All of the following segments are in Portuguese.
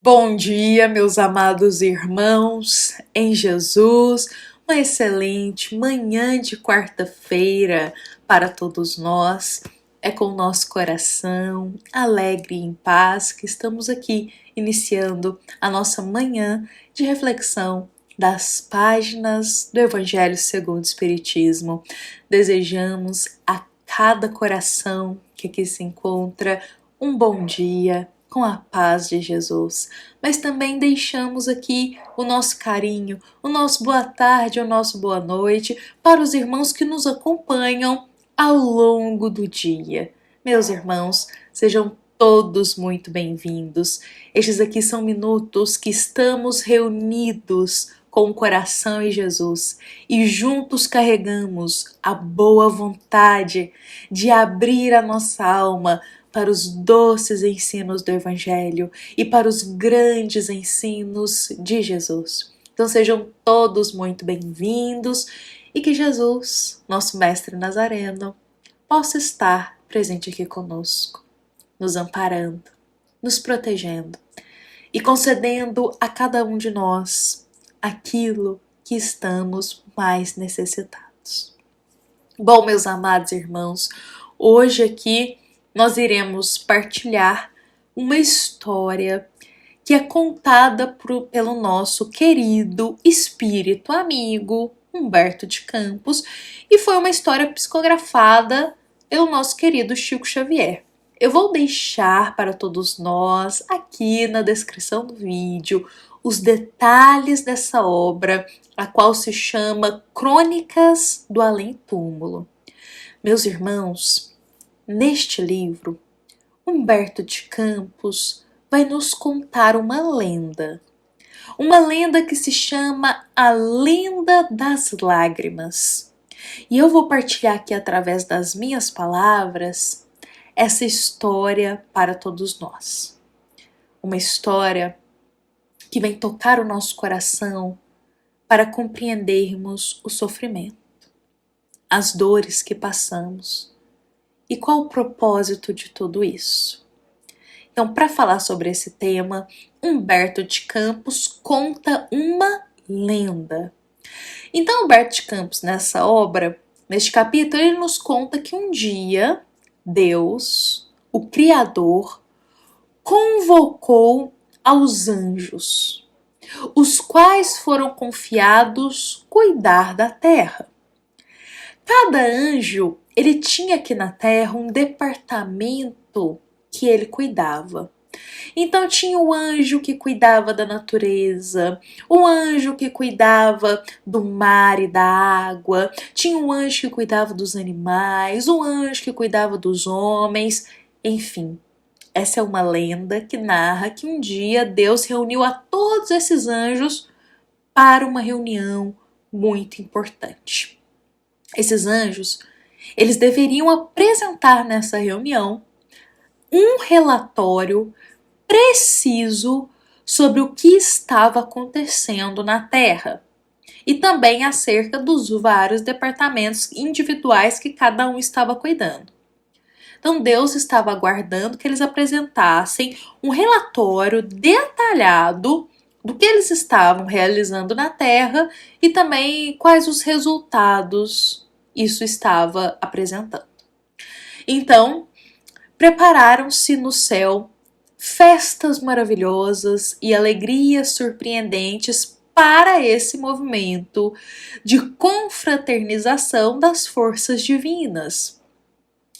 Bom dia, meus amados irmãos em Jesus. Uma excelente manhã de quarta-feira para todos nós. É com o nosso coração alegre e em paz que estamos aqui iniciando a nossa manhã de reflexão das páginas do Evangelho segundo o Espiritismo. Desejamos a cada coração que aqui se encontra um bom dia com a paz de Jesus, mas também deixamos aqui o nosso carinho, o nosso boa tarde, o nosso boa noite para os irmãos que nos acompanham ao longo do dia. Meus irmãos, sejam todos muito bem-vindos. Estes aqui são minutos que estamos reunidos com o coração em Jesus e juntos carregamos a boa vontade de abrir a nossa alma para os doces ensinos do Evangelho e para os grandes ensinos de Jesus. Então sejam todos muito bem-vindos e que Jesus, nosso Mestre Nazareno, possa estar presente aqui conosco, nos amparando, nos protegendo e concedendo a cada um de nós aquilo que estamos mais necessitados. Bom, meus amados irmãos, hoje aqui nós iremos partilhar uma história que é contada pelo nosso querido espírito amigo Humberto de Campos e foi uma história psicografada pelo nosso querido Chico Xavier. Eu vou deixar para todos nós aqui na descrição do vídeo os detalhes dessa obra, a qual se chama Crônicas do Além-Túmulo. Meus irmãos, neste livro, Humberto de Campos vai nos contar uma lenda que se chama A Lenda das Lágrimas. E eu vou partilhar aqui através das minhas palavras essa história para todos nós. Uma história que vem tocar o nosso coração para compreendermos o sofrimento, as dores que passamos. E qual o propósito de tudo isso? Então, para falar sobre esse tema, Humberto de Campos conta uma lenda. Então, Humberto de Campos, nessa obra, neste capítulo, ele nos conta que um dia Deus, o Criador, convocou aos anjos, os quais foram confiados cuidar da terra. Cada anjo, ele tinha aqui na Terra um departamento que ele cuidava. Então tinha o anjo que cuidava da natureza, o anjo que cuidava do mar e da água, tinha um anjo que cuidava dos animais, o anjo que cuidava dos homens, enfim. Essa é uma lenda que narra que um dia Deus reuniu a todos esses anjos para uma reunião muito importante. Esses anjos, eles deveriam apresentar nessa reunião um relatório preciso sobre o que estava acontecendo na Terra e também acerca dos vários departamentos individuais que cada um estava cuidando. Então Deus estava aguardando que eles apresentassem um relatório detalhado do que eles estavam realizando na Terra e também quais os resultados isso estava apresentando. Então, prepararam-se no céu festas maravilhosas e alegrias surpreendentes para esse movimento de confraternização das forças divinas.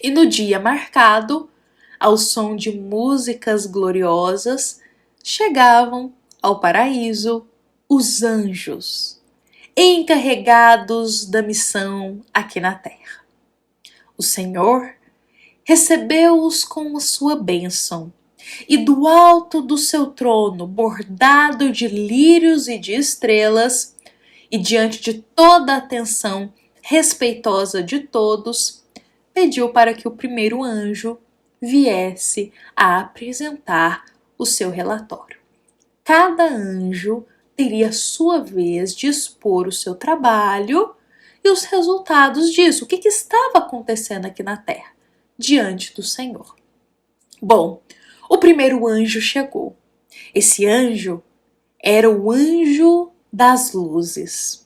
E no dia marcado, ao som de músicas gloriosas, chegavam ao paraíso os anjos, encarregados da missão aqui na terra. O Senhor recebeu-os com a sua bênção e do alto do seu trono, bordado de lírios e de estrelas, e diante de toda a atenção respeitosa de todos, pediu para que o primeiro anjo viesse a apresentar o seu relatório. Cada anjo teria sua vez de expor o seu trabalho e os resultados disso, o que estava acontecendo aqui na Terra, diante do Senhor. Bom, o primeiro anjo chegou. Esse anjo era o anjo das luzes.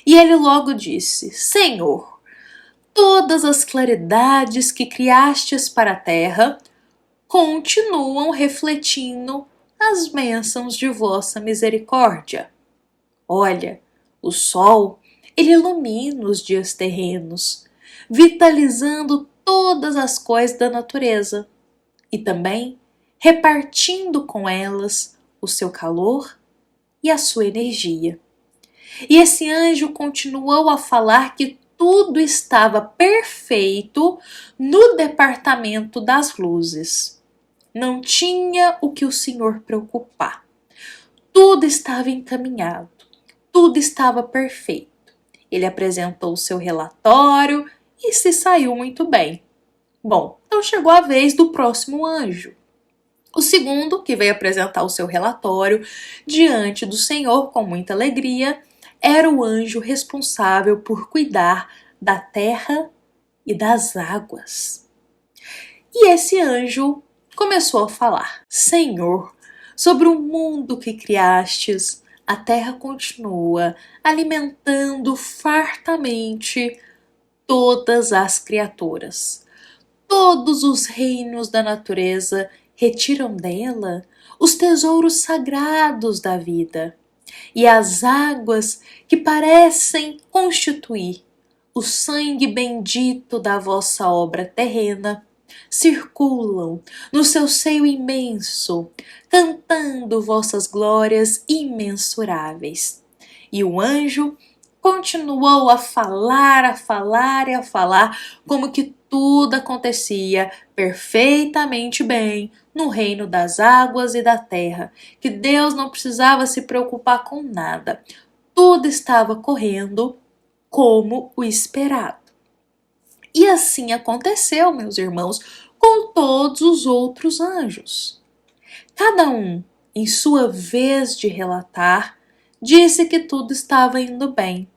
E ele logo disse: Senhor, todas as claridades que criastes para a terra continuam refletindo as bênçãos de vossa misericórdia. Olha, o sol, ele ilumina os dias terrenos, vitalizando todas as coisas da natureza e também repartindo com elas o seu calor e a sua energia. E esse anjo continuou a falar que tudo estava perfeito no departamento das luzes. Não tinha o que o Senhor preocupar. Tudo estava encaminhado, tudo estava perfeito. Ele apresentou o seu relatório e se saiu muito bem. Bom, então chegou a vez do próximo anjo. O segundo, que veio apresentar o seu relatório diante do Senhor com muita alegria, era o anjo responsável por cuidar da terra e das águas. E esse anjo começou a falar: Senhor, sobre o mundo que criastes, a terra continua alimentando fartamente todas as criaturas. Todos os reinos da natureza retiram dela os tesouros sagrados da vida, e as águas que parecem constituir o sangue bendito da vossa obra terrena circulam no seu seio imenso, cantando vossas glórias imensuráveis. E o anjo continuou a falar, como que tudo acontecia perfeitamente bem no reino das águas e da terra, que Deus não precisava se preocupar com nada. Tudo estava correndo como o esperado. E assim aconteceu, meus irmãos, com todos os outros anjos. Cada um, em sua vez de relatar, disse que tudo estava indo bem.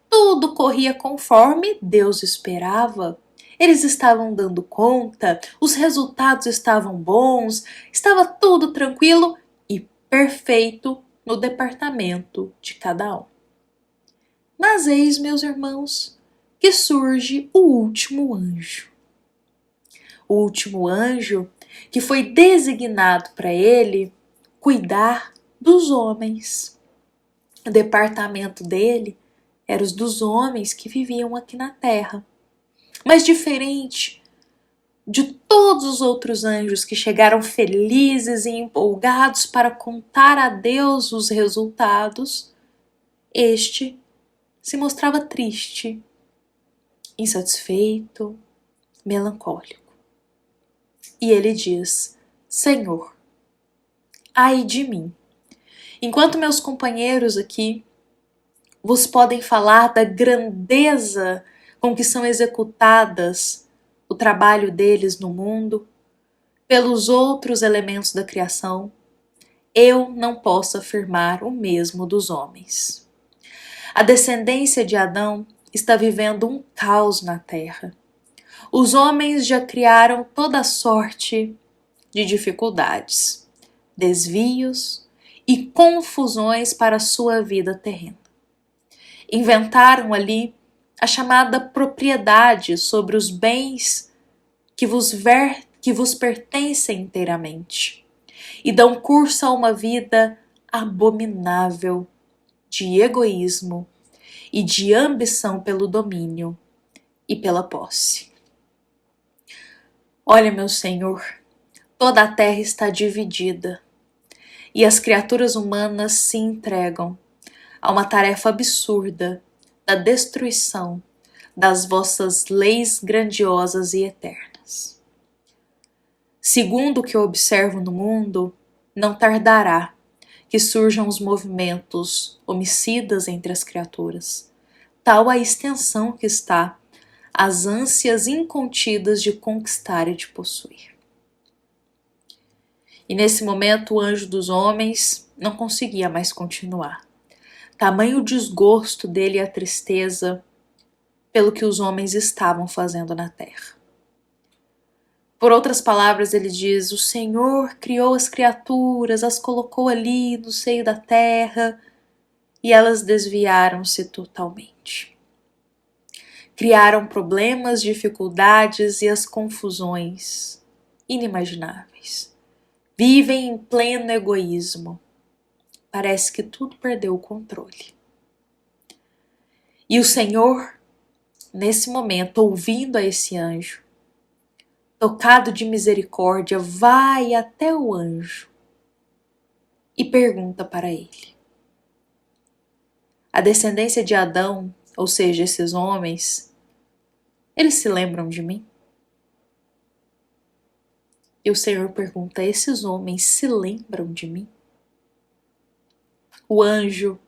Tudo corria conforme Deus esperava. Eles estavam dando conta, os resultados estavam bons, estava tudo tranquilo e perfeito no departamento de cada um. Mas eis, meus irmãos, que surge o último anjo. O último anjo que foi designado para ele cuidar dos homens. O departamento dele era os dos homens que viviam aqui na terra. Mas diferente de todos os outros anjos que chegaram felizes e empolgados para contar a Deus os resultados, este se mostrava triste, insatisfeito, melancólico. E ele diz: Senhor, ai de mim, enquanto meus companheiros aqui vos podem falar da grandeza com que são executadas o trabalho deles no mundo, pelos outros elementos da criação, eu não posso afirmar o mesmo dos homens. A descendência de Adão está vivendo um caos na terra. Os homens já criaram toda sorte de dificuldades, desvios e confusões para a sua vida terrena. Inventaram ali a chamada propriedade sobre os bens que vos pertencem inteiramente e dão curso a uma vida abominável de egoísmo e de ambição pelo domínio e pela posse. Olha, meu Senhor, toda a terra está dividida e as criaturas humanas se entregam a uma tarefa absurda da destruição das vossas leis grandiosas e eternas. Segundo o que eu observo no mundo, não tardará que surjam os movimentos homicidas entre as criaturas, tal a extensão que está as ânsias incontidas de conquistar e de possuir. E nesse momento o anjo dos homens não conseguia mais continuar. Tamanho o desgosto dele e a tristeza pelo que os homens estavam fazendo na terra. Por outras palavras, ele diz: o Senhor criou as criaturas, as colocou ali no seio da terra e elas desviaram-se totalmente. Criaram problemas, dificuldades e as confusões inimagináveis. Vivem em pleno egoísmo. Parece que tudo perdeu o controle. E o Senhor, nesse momento, ouvindo a esse anjo, tocado de misericórdia, vai até o anjo e pergunta para ele: a descendência de Adão, ou seja, esses homens, eles se lembram de mim? E o Senhor pergunta: esses homens se lembram de mim? O anjo,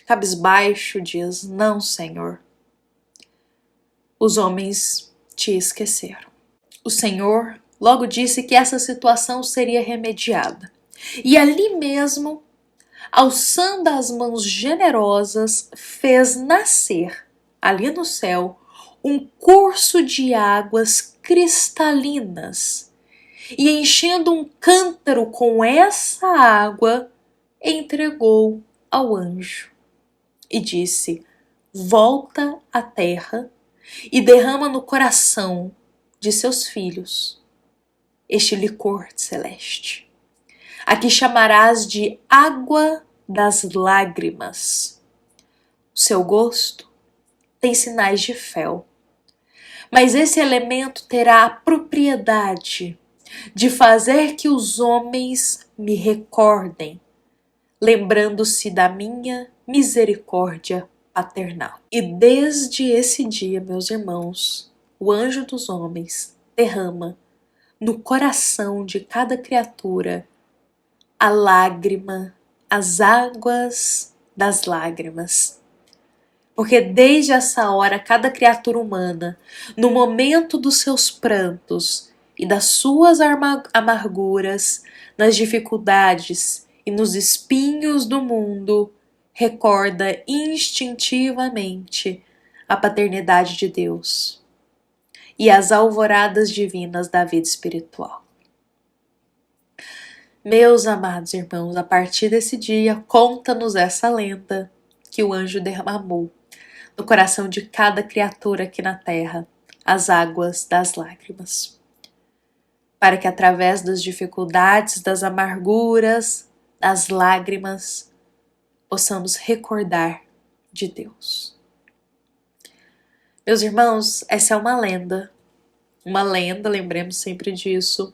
cabisbaixo, diz: não, Senhor. Os homens te esqueceram. O Senhor logo disse que essa situação seria remediada. E ali mesmo, alçando as mãos generosas, fez nascer, ali no céu, um curso de águas cristalinas. E enchendo um cântaro com essa água, entregou ao anjo. E disse: volta à terra e derrama no coração de seus filhos este licor celeste. Aqui chamarás de água das lágrimas. O seu gosto tem sinais de fel, mas esse elemento terá a propriedade de fazer que os homens me recordem, lembrando-se da minha misericórdia paternal. E desde esse dia, meus irmãos, o anjo dos homens derrama no coração de cada criatura a lágrima, as águas das lágrimas. Porque desde essa hora, cada criatura humana, no momento dos seus prantos e das suas amarguras, nas dificuldades e nos espinhos do mundo, recorda instintivamente a paternidade de Deus e as alvoradas divinas da vida espiritual. Meus amados irmãos, a partir desse dia, conta-nos essa lenda que o anjo derramou no coração de cada criatura aqui na terra as águas das lágrimas, para que através das dificuldades, das amarguras, das lágrimas, possamos recordar de Deus. Meus irmãos, essa é uma lenda, lembremos sempre disso,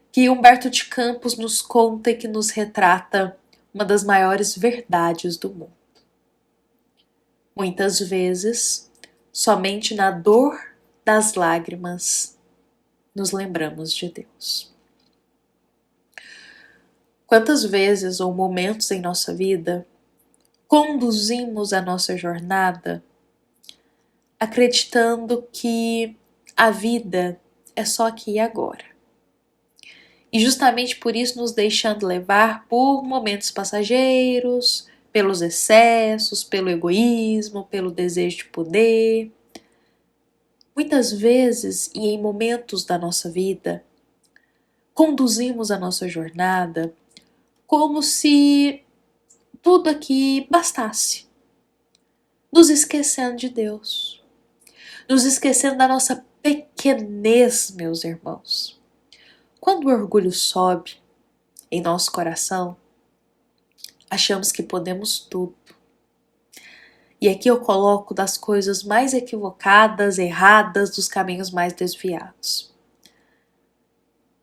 que Humberto de Campos nos conta e que nos retrata uma das maiores verdades do mundo. Muitas vezes, somente na dor das lágrimas, nos lembramos de Deus. Quantas vezes ou momentos em nossa vida conduzimos a nossa jornada acreditando que a vida é só aqui e agora. E justamente por isso nos deixando levar por momentos passageiros, pelos excessos, pelo egoísmo, pelo desejo de poder. Muitas vezes e em momentos da nossa vida, conduzimos a nossa jornada como se tudo aqui bastasse, nos esquecendo de Deus, nos esquecendo da nossa pequenez, meus irmãos. Quando o orgulho sobe em nosso coração, achamos que podemos tudo. E aqui eu coloco das coisas mais equivocadas, erradas, dos caminhos mais desviados.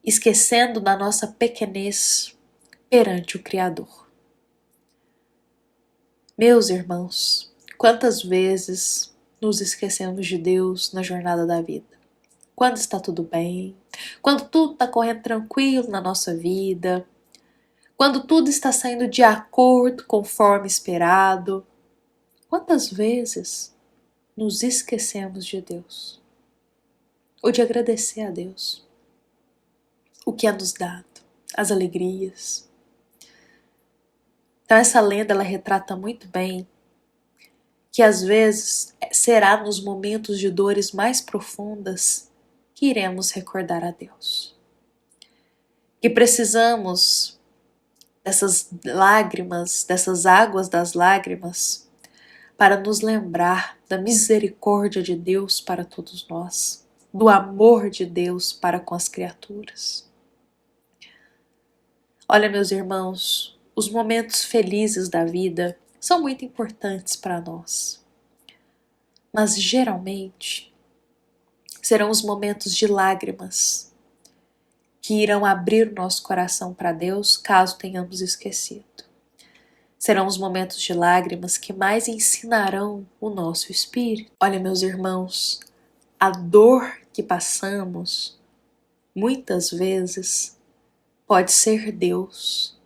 Esquecendo da nossa pequenez perante o Criador. Meus irmãos, quantas vezes nos esquecemos de Deus na jornada da vida? Quando está tudo bem, quando tudo está correndo tranquilo na nossa vida, quando tudo está saindo de acordo conforme esperado. Quantas vezes nos esquecemos de Deus? Ou de agradecer a Deus o que é nos dado, as alegrias. Então essa lenda ela retrata muito bem que às vezes será nos momentos de dores mais profundas que iremos recordar a Deus. Que precisamos dessas lágrimas, dessas águas das lágrimas, para nos lembrar da misericórdia de Deus para todos nós, do amor de Deus para com as criaturas. Olha, meus irmãos, os momentos felizes da vida são muito importantes para nós, mas geralmente serão os momentos de lágrimas que irão abrir o nosso coração para Deus caso tenhamos esquecido. Serão os momentos de lágrimas que mais ensinarão o nosso espírito. Olha, meus irmãos, a dor que passamos, muitas vezes, pode ser Deus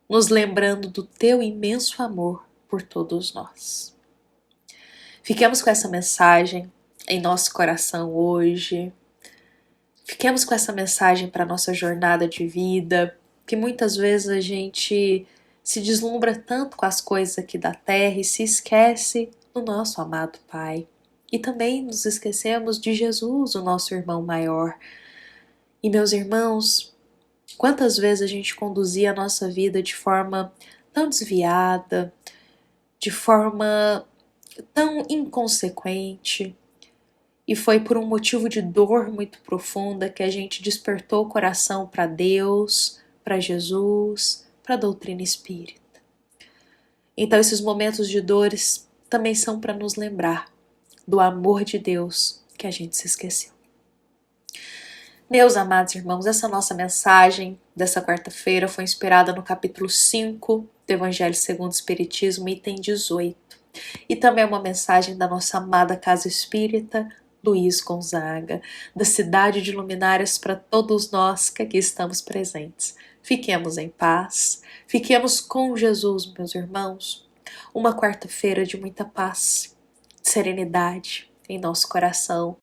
nos lembrando do teu imenso amor por todos nós. Fiquemos com essa mensagem em nosso coração hoje. Fiquemos com essa mensagem para a nossa jornada de vida, que muitas vezes a gente se deslumbra tanto com as coisas aqui da terra e se esquece do nosso amado Pai. E também nos esquecemos de Jesus, o nosso irmão maior. E meus irmãos, quantas vezes a gente conduzia a nossa vida de forma tão desviada, de forma tão inconsequente, e foi por um motivo de dor muito profunda que a gente despertou o coração para Deus, para Jesus, para a doutrina espírita. Então esses momentos de dores também são para nos lembrar do amor de Deus que a gente se esqueceu. Meus amados irmãos, essa nossa mensagem dessa quarta-feira foi inspirada no capítulo 5 do Evangelho segundo o Espiritismo, item 18. E também é uma mensagem da nossa amada Casa Espírita, Luiz Gonzaga, da cidade de luminárias para todos nós que aqui estamos presentes. Fiquemos em paz, fiquemos com Jesus, meus irmãos. Uma quarta-feira de muita paz, serenidade em nosso coração